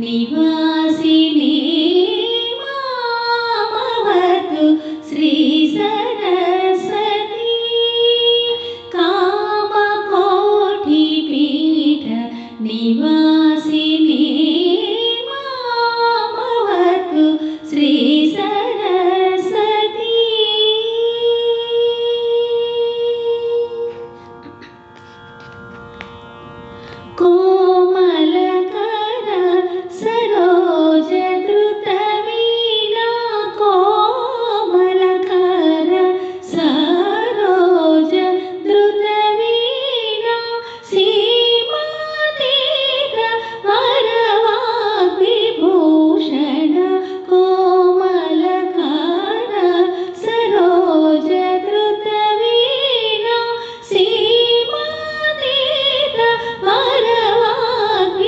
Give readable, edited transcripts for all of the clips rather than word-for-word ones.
निवासिनी मामवतु श्री सरस्वती कामकोटिपीठ निवासिनी मामवतु श्री सरस्वती कोमलकर सरोज द्रुतवीणा कोमलकर सरोज द्रुतवीणा सीमातीत वरवाग्विभूषण कोमलकर सरोज द्रुतवीणा सीमातीत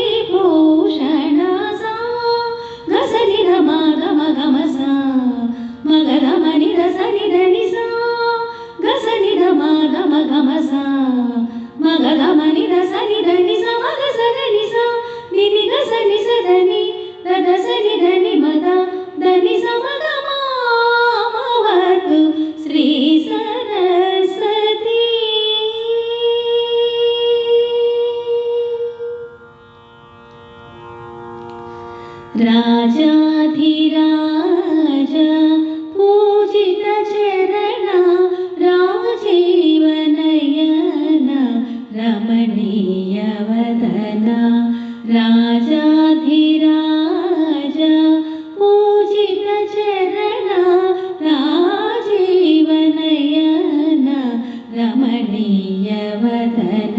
वरवाग्विभूषण सा गसनि रम गम गम सा मग रम नि रस नि धनि सा गसनि रम गम गम सा मग रम नि रस नि धनि सा मग स धनि सा नि नि गस नि स धनि द स नि धनि मद धनि स मग मामवतु श्री सरस्वती राजाधिराज पूजित चरण राजीव नयन रमणीय वदन राजाधिराज पूजित चरण राजीव नयन रमणीय वदन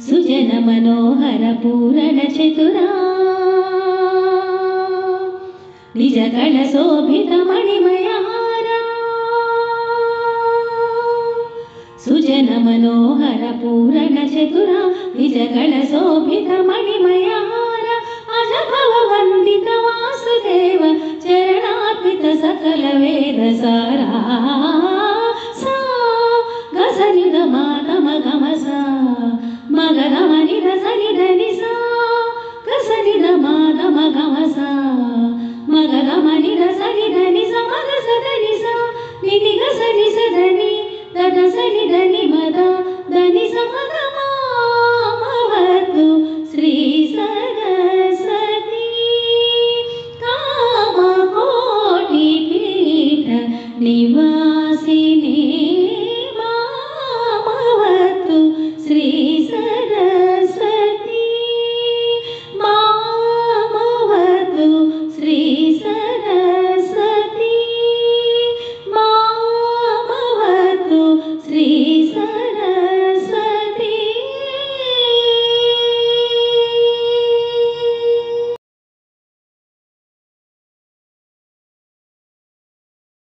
सुजन मनोहर पूरण चतुरा निज कण शोभित मणिमय हार सुजन मनोहर पूरण चतुरा निज कण शोभित मणिमय हार अज भव वंदित वासुदेव चरणार्पित सकल वेद सारा सा गस नि ध म गम गम सा मग रम नि ध स नि धनि सा गस नि ध म गम गम सा मग रम नि रस नि धनि सा मग स धनि सा नि नि ग स नि स धनि द स नि धनि मद धनि स मग